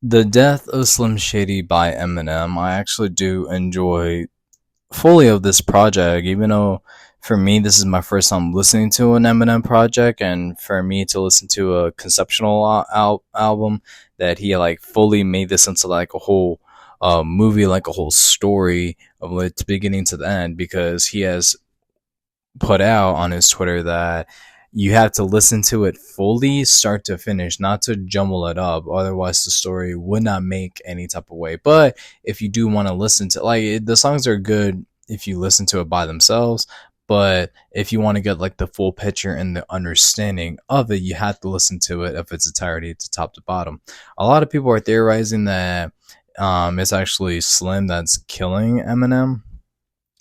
The Death of Slim Shady by Eminem. I actually do enjoy fully of this project, even though for me this is my first time listening to an Eminem project, and for me to listen to a conceptual album that he like fully made this into like a whole movie, like a whole story of like the beginning to the end, because he has put out on his Twitter that you have to listen to it fully, start to finish, not to jumble it up. Otherwise, the story would not make any type of way. But if you do want to listen to, the songs are good if you listen to it by themselves. But if you want to get like the full picture and the understanding of it, you have to listen to it of its entirety to top to bottom. A lot of people are theorizing that it's actually Slim that's killing Eminem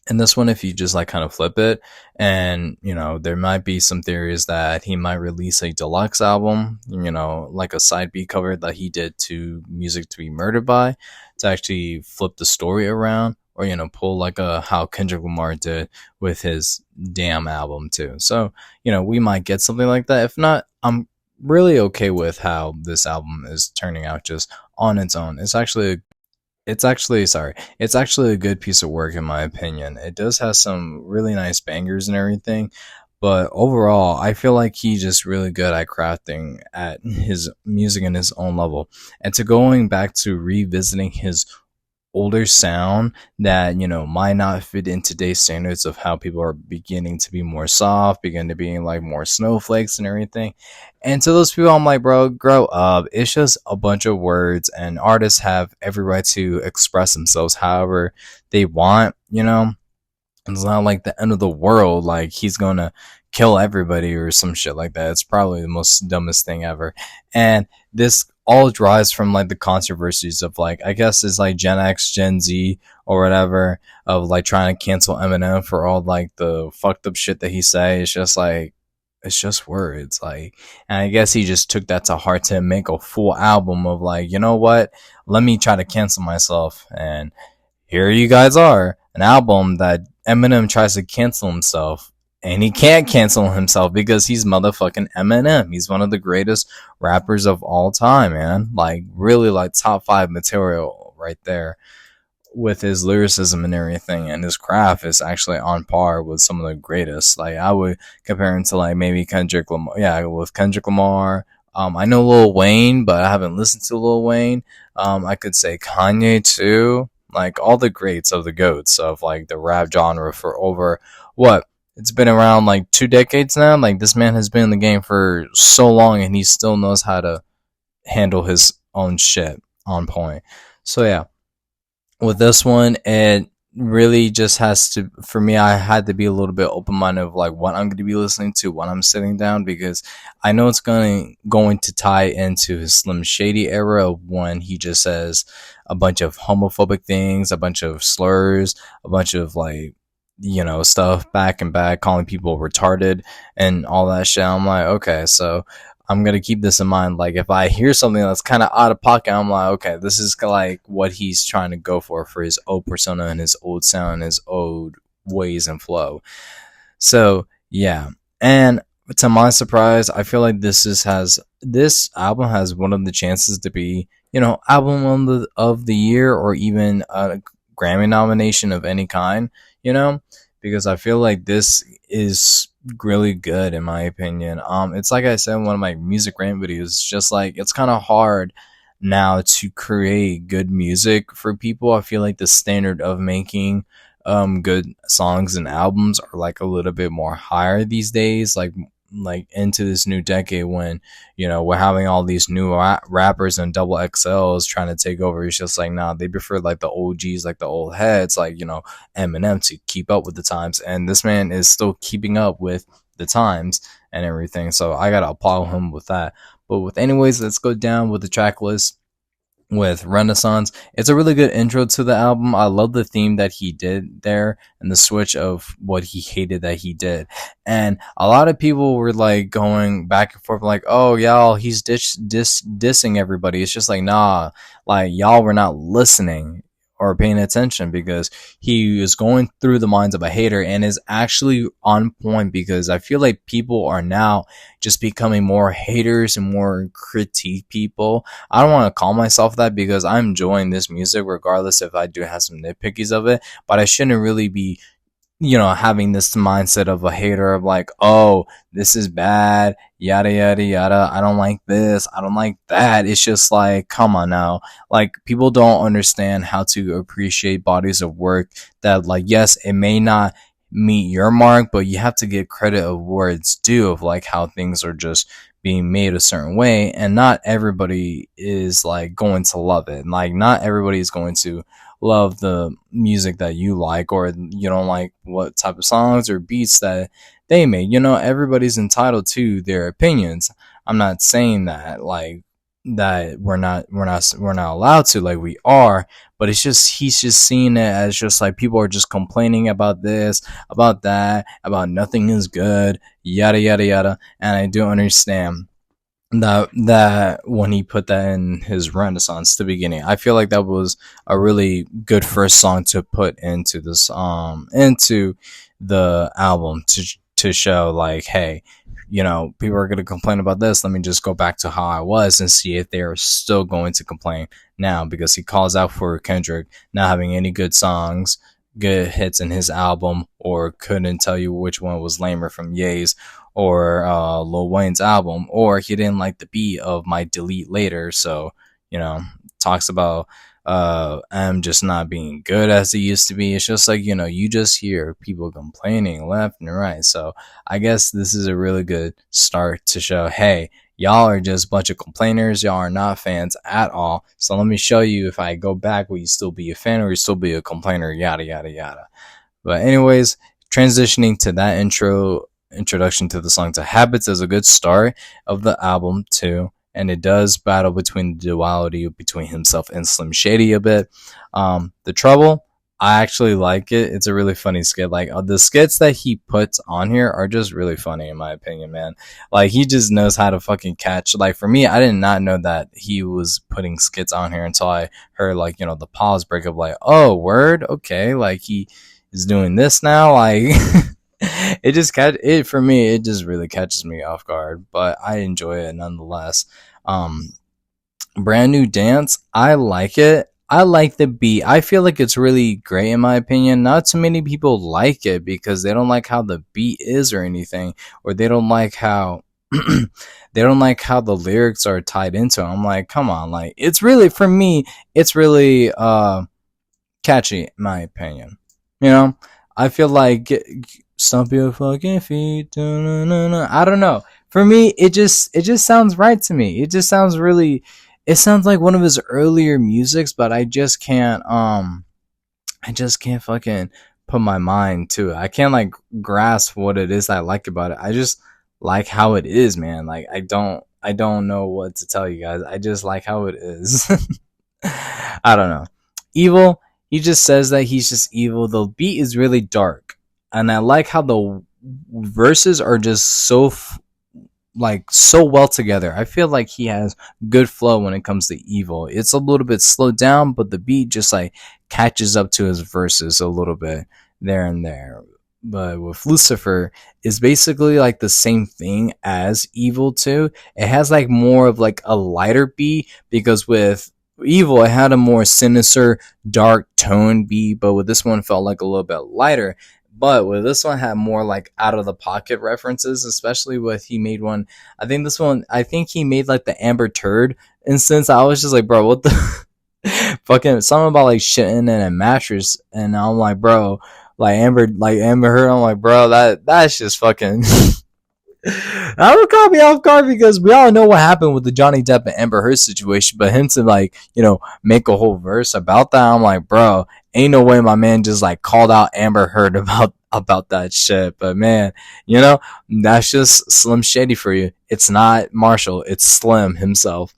in this one. If you just like kind of flip it, and there might be some theories that he might release a deluxe album, like a side B cover that he did to Music to Be Murdered By, to actually flip the story around, or pull like a how Kendrick Lamar did with his Damn album too. So we might get something like that. If not, I'm really okay with how this album is turning out just on its own. It's actually a good piece of work in my opinion. It does have some really nice bangers and everything, but overall, I feel like he's just really good at crafting at his music in his own level. And to going back to revisiting his older sound that might not fit in today's standards of how people are beginning to be more soft, begin to be like more snowflakes and everything. And to those people, I'm like, bro, grow up. It's just a bunch of words, and artists have every right to express themselves however they want. It's not like the end of the world, like he's gonna kill everybody or some shit like that. It's probably the most dumbest thing ever. And this all derives from like the controversies of like, I guess it's like Gen X, Gen Z, or whatever, of like trying to cancel Eminem for all like the fucked up shit that he say. It's just like, it's just words, like. And I guess he just took that to heart to make a full album of like, you know what, let me try to cancel myself. And here you guys are, an album that Eminem tries to cancel himself, and he can't cancel himself because he's motherfucking Eminem. He's one of the greatest rappers of all time, man. Like really, like top five material right there, with his lyricism and everything, and his craft is actually on par with some of the greatest. Like I would compare him to like maybe Kendrick Lamar. Yeah, with Kendrick Lamar. I know Lil Wayne, but I haven't listened to Lil Wayne. I could say Kanye too. Like all the greats of the goats of like the rap genre for over what? It's been around like 2 decades now. Like this man has been in the game for so long, and he still knows how to handle his own shit on point. So yeah, with this one, it really just has to, for me, I had to be a little bit open minded of like what I'm going to be listening to when I'm sitting down, because I know it's going to tie into his Slim Shady era when he just says a bunch of homophobic things, a bunch of slurs, a bunch of like stuff back and back, calling people retarded and all that shit. I'm like, okay, so I'm gonna keep this in mind. Like, if I hear something that's kind of out of pocket, I'm like, okay, this is like what he's trying to go for his old persona and his old sound, and his old ways and flow. So yeah, and to my surprise, I feel like this album has one of the chances to be album of the year, or even a Grammy nomination of any kind. You know, because I feel like this is really good in my opinion. It's like I said in one of my music rant videos, just like it's kind of hard now to create good music for people. I feel like the standard of making good songs and albums are like a little bit more higher these days, like into this new decade when we're having all these new rappers and double XLs trying to take over. It's just like, nah, they prefer like the OGs, like the old heads, like Eminem, to keep up with the times, and this man is still keeping up with the times and everything. So I gotta applaud him with that. But with anyways, let's go down with the track list with Renaissance. It's a really good intro to the album. I love the theme that he did there and the switch of what he hated that he did. And a lot of people were like going back and forth like, oh, y'all, he's dissing everybody. It's just like, nah, like y'all were not listening. or paying attention, because he is going through the minds of a hater and is actually on point, because I feel like people are now just becoming more haters and more critique people. I don't want to call myself that because I'm enjoying this music regardless if I do have some nitpickies of it, but I shouldn't really be, having this mindset of a hater of like, oh, this is bad, yada, yada, yada. I don't like this. I don't like that. It's just like, come on now. Like, people don't understand how to appreciate bodies of work that, like, yes, it may not meet your mark, but you have to give credit of where it's due, of like how things are just being made a certain way. And not everybody is like going to love it. Like, not everybody is going to love the music that you like, or you don't like what type of songs or beats that they make. Everybody's entitled to their opinions. I'm not saying that like that we're not allowed to, like, we are, but it's just he's just seeing it as just like people are just complaining about this, about that, about nothing is good, yada, yada, yada. And I do understand that when he put that in his Renaissance, the beginning, I feel like that was a really good first song to put into this into the album, to show like, hey, people are going to complain about this, let me just go back to how I was and see if they're still going to complain now, because he calls out for Kendrick not having any good songs, good hits in his album, or couldn't tell you which one was lamer from Ye's or Lil Wayne's album, or he didn't like the beat of My Delete Later. So, talks about M just not being good as it used to be. It's just like, you just hear people complaining left and right. So I guess this is a really good start to show, hey, y'all are just a bunch of complainers. Y'all are not fans at all. So let me show you, if I go back, will you still be a fan or you still be a complainer? Yada, yada, yada. But anyways, transitioning to that introduction to the song to Habits is a good start of the album too, and it does battle between the duality between himself and Slim Shady a bit. The Trouble, I actually like it. It's a really funny skit. Like, the skits that he puts on here are just really funny in my opinion, man. Like, he just knows how to fucking catch. Like, for me, I did not know that he was putting skits on here until I heard, like, the pause break of like, oh, word, okay, like he is doing this now, like. It just for me, it just really catches me off guard, but I enjoy it nonetheless. Brand New Dance, I like it. I like the beat. I feel like it's really great in my opinion. Not too many people like it because they don't like how the beat is or anything, or they don't like how they don't like how the lyrics are tied into it. I'm like, come on, like, it's really, for me, it's really catchy in my opinion. I feel like stomp your fucking feet. I don't know. For me, it just sounds right to me. It just sounds really. It sounds like one of his earlier musics, but I just can't fucking put my mind to it. I can't like grasp what it is I like about it. I just like how it is, man. Like, I don't know what to tell you guys. I just like how it is. I don't know. Evil, he just says that he's just evil. The beat is really dark, and I like how the verses are just so so well together. I feel like he has good flow when it comes to evil. It's a little bit slowed down, but the beat just like catches up to his verses a little bit there and there. But with Lucifer, is basically like the same thing as Evil too. It has like more of like a lighter beat, because with Evil it had a more sinister, dark tone beat, but with this one it felt like a little bit lighter. But with this one had more like out of the pocket references, especially with he made one. I think he made like the Amber Turd instance. I was just like, bro, what the fucking something about like shitting in a mattress, and I'm like, bro, like Amber Heard. I'm like, bro, that's just fucking. That would caught me off guard because we all know what happened with the Johnny Depp and Amber Heard situation, but him to like, make a whole verse about that, I'm like, bro, ain't no way my man just like called out Amber Heard about that shit. But man, that's just Slim Shady for you. It's not Marshall, it's Slim himself.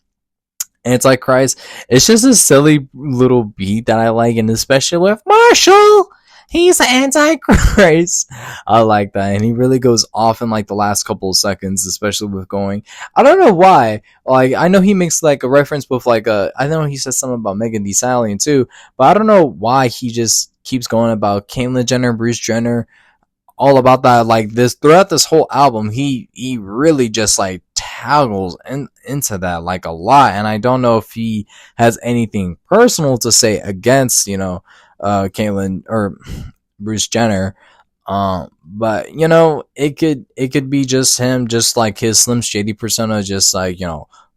Antichrist, it's just a silly little beat that I like, and especially with Marshall, he's the Antichrist. I like that. And he really goes off in like the last couple of seconds, especially with going. I don't know why. Like, I know he makes like a reference with like I know he says something about Megan Thee Stallion too, but I don't know why he just keeps going about Caitlyn Jenner, Bruce Jenner, all about that. Like this throughout this whole album, he really just like toggles into that like a lot. And I don't know if he has anything personal to say against Caitlyn or Bruce Jenner. But it could be just him, just like his Slim Shady persona, just like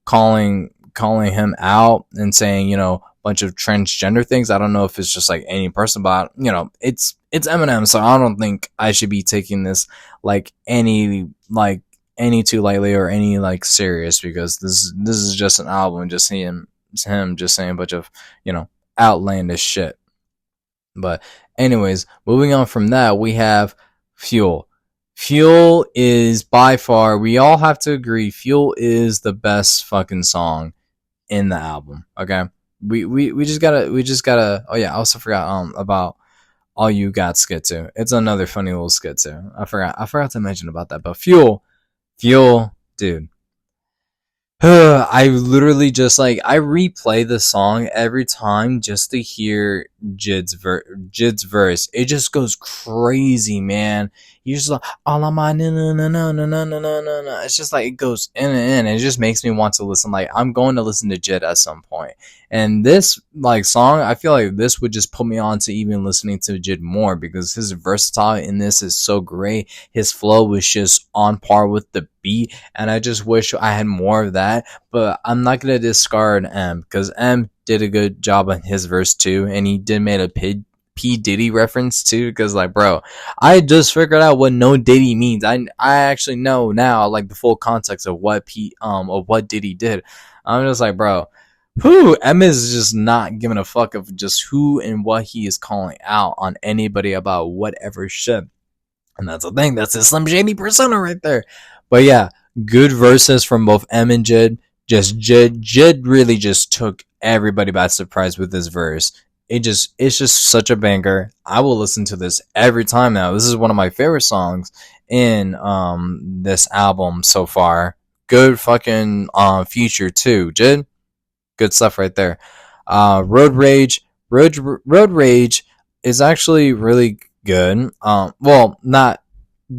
calling him out and saying bunch of transgender things. I don't know if it's just like any person, but it's Eminem, so I don't think I should be taking this like any too lightly or any like serious, because this is just an album, just him just saying a bunch of outlandish shit. But anyways, moving on from that, we have Fuel. Fuel is by far, we all have to agree, Fuel is the best fucking song in the album. Okay. We just gotta oh yeah, I also forgot about All You Got skit too. It's another funny little skit too. I forgot to mention about that. But Fuel, dude. I literally just like I replay the song every time just to hear Jid's verse. It just goes crazy, man. You're just like all on my no no no no no no no no no. It's just like it goes in and in. And it just makes me want to listen. Like I'm going to listen to Jid at some point. And this like song, I feel like this would just put me on to even listening to Jid more, because his versatile in this is so great. His flow was just on par with the beat, and I just wish I had more of that. But I'm not gonna discard M, because M did a good job on his verse too, and he did made a P Diddy reference too, because like bro, I just figured out what no Diddy means. I actually know now like the full context of what Diddy did. I'm just like bro, who M is just not giving a fuck of just who and what he is calling out on anybody about whatever shit. And that's the thing. That's his Slim Shady persona right there. But yeah, good verses from both M and Jid. Just Jid really just took everybody by surprise with this verse. It's just such a banger. I will listen to this every time now. This is one of my favorite songs in this album so far. Good fucking feature too, Jid. Good stuff right there. Road Rage. Road Rage is actually really good. Well, not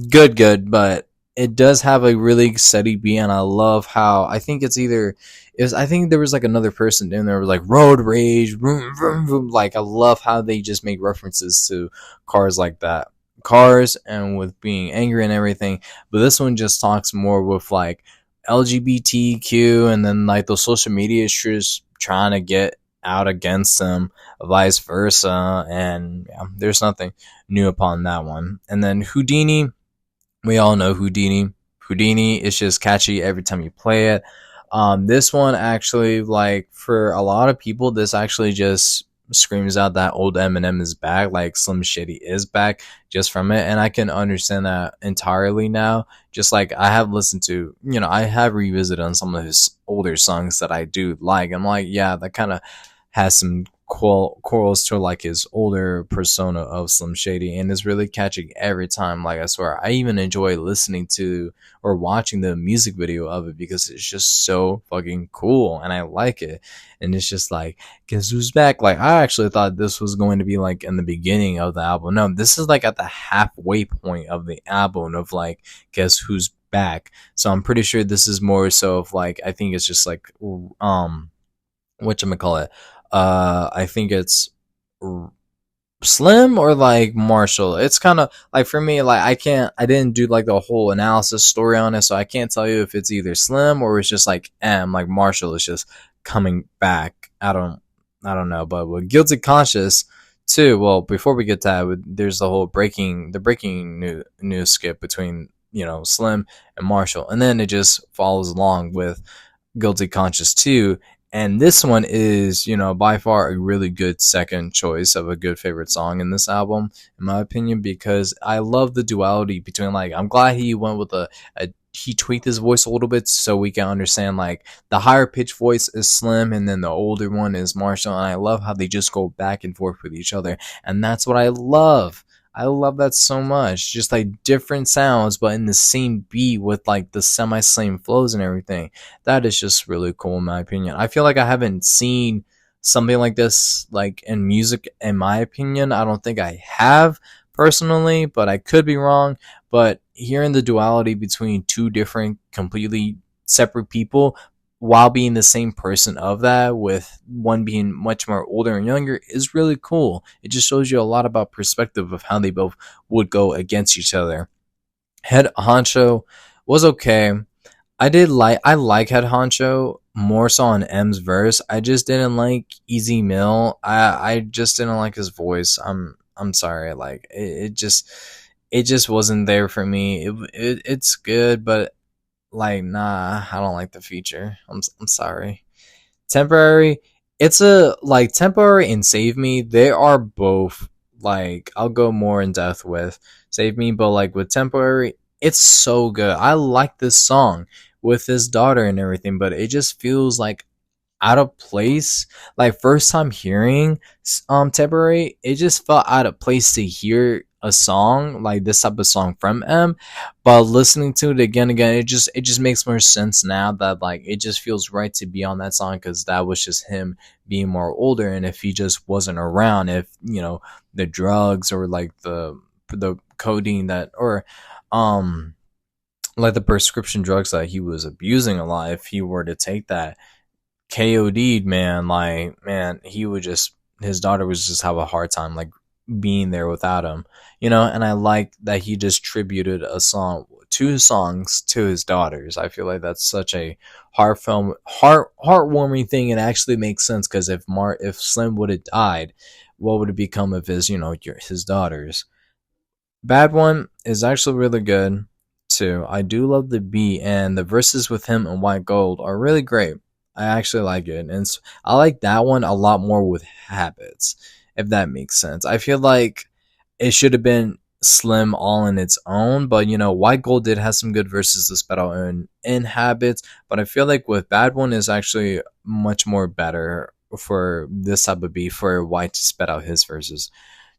good, but it does have a really steady beat, and I love how I think I think there was like another person in there was like road rage, vroom, vroom, vroom. Like I love how they just make references to cars like that, cars, and with being angry and everything. But this one just talks more with like LGBTQ, and then like those social media issues trying to get out against them, vice versa, and yeah, there's nothing new upon that one. And then Houdini, we all know Houdini. Houdini is just catchy every time you play it. This one actually, like for a lot of people, this actually just screams out that old Eminem is back, like Slim Shady is back just from it, and I can understand that entirely now. Just like I have listened to, I have revisited on some of his older songs that I do like. I'm like, yeah, that kind of has some quarrels to like his older persona of Slim Shady, and it's really catching every time. Like I swear, I even enjoy listening to or watching the music video of it, because it's just so fucking cool and I like it. And it's just like, guess who's back? Like I actually thought this was going to be like in the beginning of the album. No, this is like at the halfway point of the album of like, guess who's back. So I'm pretty sure this is more so of like, I think it's just like whatchamacallit, I think it's Slim or like Marshall. It's kind of like for me, like I didn't do like the whole analysis story on it, so I can't tell you if it's either Slim or it's just like M, like Marshall is just coming back. I don't know. But with Guilty Conscious too, well, before we get to that, there's the whole breaking news skip between Slim and Marshall, and then it just follows along with Guilty Conscious 2. And this one is, by far a really good second choice of a good favorite song in this album, in my opinion, because I love the duality between, like, I'm glad he went with a he tweaked his voice a little bit so we can understand like the higher pitched voice is Slim and then the older one is Marshall. And I love how they just go back and forth with each other, and that's what I love. I love that so much. Just like different sounds, but in the same beat with like the semi same flows and everything. That is just really cool in my opinion. I feel like I haven't seen something like this like in music in my opinion. I don't think I have personally, but I could be wrong. But hearing the duality between two different completely separate people while being the same person of that, with one being much more older and younger, is really cool. It just shows you a lot about perspective of how they both would go against each other. Head Honcho was okay. I like Head Honcho more so on M's verse. I just didn't like Easy Mill. I just didn't like his voice. I'm sorry. Like it just wasn't there for me. It's good, but like nah, I don't like the feature. I'm sorry. Temporary, it's a like Temporary and Save Me. They are both like I'll go more in depth with Save Me, but like with Temporary, it's so good. I like this song with his daughter and everything, but it just feels like out of place. Like first time hearing Temporary, it just felt out of place to hear a song like this type of song from M. But listening to it again, it just makes more sense now that like it just feels right to be on that song because that was just him being more older. And if he just wasn't around, if the drugs or like the codeine that or like the prescription drugs that he was abusing a lot, if he were to take that KOD'd, man, like man, he would just his daughter was just have a hard time like being there without him, and I like that he just tributed a song, two songs to his daughters. I feel like that's such a heartwarming thing, and actually makes sense because if Slim would have died, what would have become of his his daughters? Bad One is actually really good too. I do love the beat, and the verses with him and White Gold are really great. I actually like it, and I like that one a lot more with Habits, if that makes sense. I feel like it should have been Slim all in its own, but White Gold did have some good verses to spit out in Habits, but I feel like with Bad One is actually much more better for this type of beat for White to spit out his verses.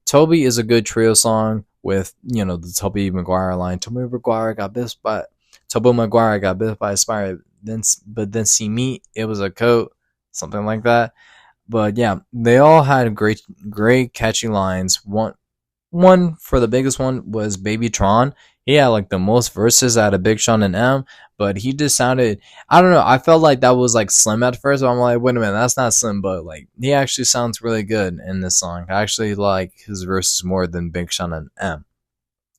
Toby is a good trio song with, the Toby Maguire line. Toby Maguire got bit by a spider, but then see me, it was a coat, something like that. But yeah, they all had great catchy lines. One for the biggest one was Baby Tron. He had like the most verses out of Big Sean and M, but he just sounded, I don't know, I felt like that was like Slim at first, but I'm like, wait a minute, that's not Slim, but like he actually sounds really good in this song. I actually like his verses more than Big Sean and M.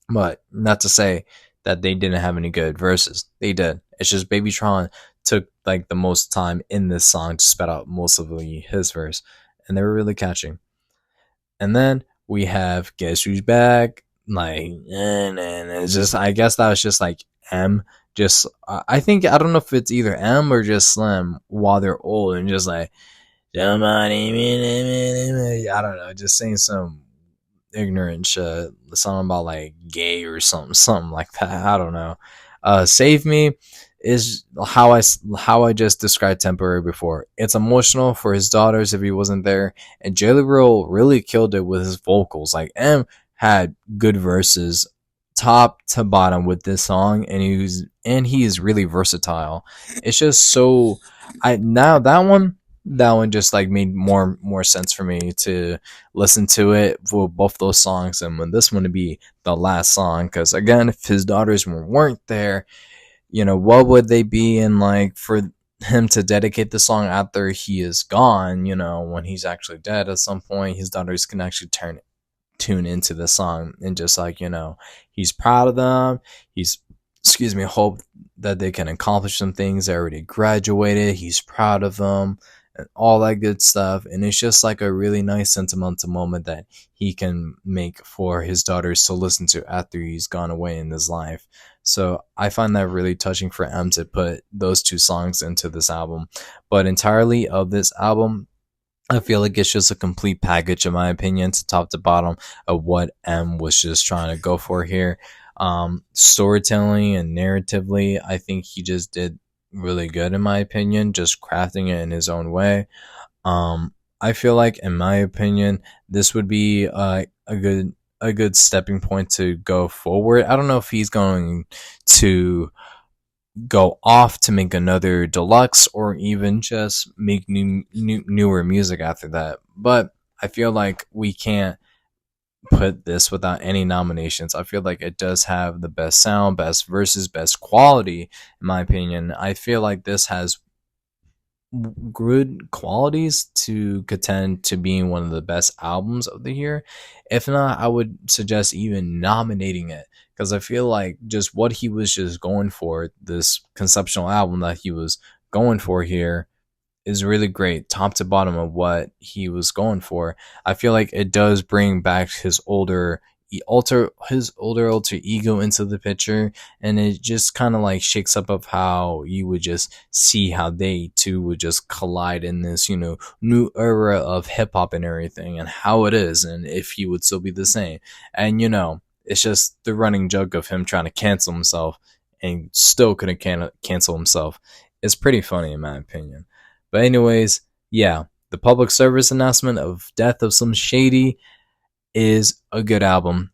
But not to say that they didn't have any good verses. They did. It's just Baby Tron took like the most time in this song to spit out most of his verse, and they were really catchy. And then we have Guess Who's Back. Like, and it's just, I guess that was just like M. Just, I think, I don't know if it's either M or just Slim while they're old and just like, somebody, I don't know, just saying some ignorant shit. Something about like gay or something like that. I don't know. Save Me is how I just described Temporary before. It's emotional for his daughters if he wasn't there, and Jelly Roll really killed it with his vocals. Like M had good verses, top to bottom with this song, and he is really versatile. It's just so I now that one just like made more sense for me to listen to it for both those songs, and when this one to be the last song, because again, if his daughters weren't there, what would they be in, like, for him to dedicate the song after he is gone, when he's actually dead at some point, his daughters can actually tune into the song and just like, he's proud of them. He's, excuse me, hope that they can accomplish some things. They already graduated. He's proud of them and all that good stuff. And it's just like a really nice sentimental moment that he can make for his daughters to listen to after he's gone away in his life. So I find that really touching for M to put those two songs into this album. But entirely of this album, I feel like it's just a complete package, in my opinion, to top to bottom of what M was just trying to go for here. Storytelling and narratively, I think he just did really good in my opinion, just crafting it in his own way. I feel like, in my opinion, this would be a good stepping point to go forward. I don't know if he's going to go off to make another deluxe or even just make newer music after that. But I feel like we can't put this without any nominations. I feel like it does have the best sound, best verses, best quality, in my opinion. I feel like this has good qualities to contend to being one of the best albums of the year. If not, I would suggest even nominating it because I feel like just what he was just going for, this conceptual album that he was going for here, is really great, top to bottom of what he was going for. I feel like it does bring back his older alter ego into the picture, and it just kind of like shakes up of how you would just see how they two would just collide in this, new era of hip hop and everything, and how it is, and if he would still be the same. And it's just the running joke of him trying to cancel himself and still couldn't cancel himself. It's pretty funny in my opinion. But anyways, yeah, the public service announcement of Death of Some Shady is a good album.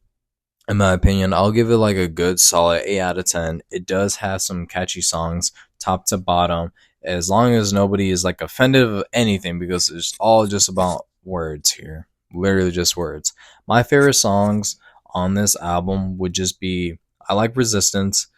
In my opinion, I'll give it like a good solid 8 out of 10. It does have some catchy songs, top to bottom, as long as nobody is like offended of anything, because it's all just about words here. Literally just words. My favorite songs on this album would just be I like Resistance,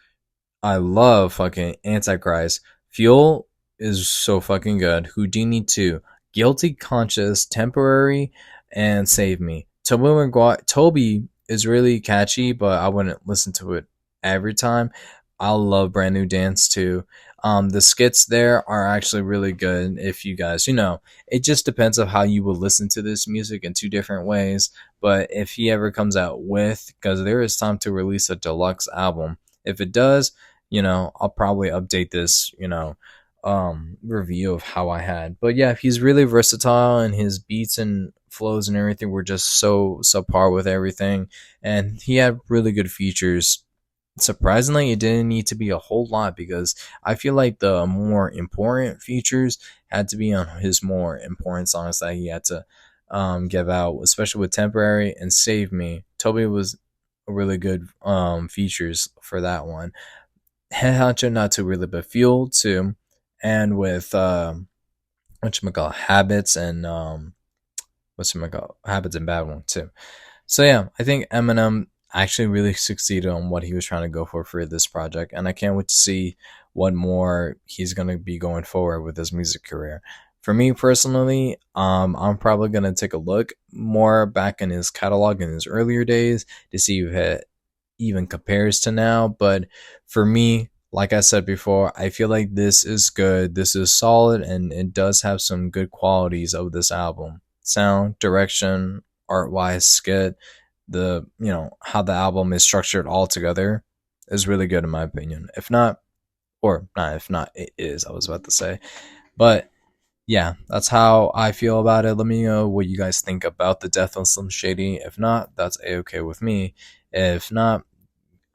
I love fucking Antichrist. Fuel is so fucking good. Houdini 2. Guilty Conscious, Temporary, and Save Me. Toby is really catchy, but I wouldn't listen to it every time. I love Brand New Dance too. The skits there are actually really good. If you guys, it just depends on how you will listen to this music in two different ways. But if he ever comes out with, because there is time to release a deluxe album. If it does, I'll probably update this, review of how I had. But yeah, he's really versatile, and his beats and flows and everything were just so subpar with everything. And he had really good features. Surprisingly, it didn't need to be a whole lot because I feel like the more important features had to be on his more important songs that he had to give out, especially with Temporary and Save Me. Toby was really good features for that one. Headhunter not too really, but Fuel too, and with whatchamacallit, Habits and whatchamacallit, Habits and Bad One too. So yeah, I think Eminem actually really succeeded on what he was trying to go for this project, and I can't wait to see what more he's gonna be going forward with his music career. For me personally, I'm probably gonna take a look more back in his catalog in his earlier days to see if it even compares to now. But for me, like I said before, I feel like this is good. This is solid, and it does have some good qualities of this album: sound, direction, art wise, skit, the how the album is structured all together is really good in my opinion. If not, or not, if not, it is. I was about to say, but yeah, that's how I feel about it. Let me know what you guys think about the Death of Slim Shady. If not, that's a okay with me. If not,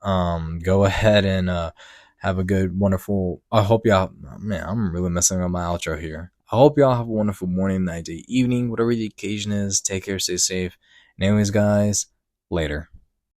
go ahead and have a good, wonderful. I hope y'all. Man, I'm really messing up my outro here. I hope y'all have a wonderful morning, night, day, evening, whatever the occasion is. Take care, stay safe. And anyways, guys, later.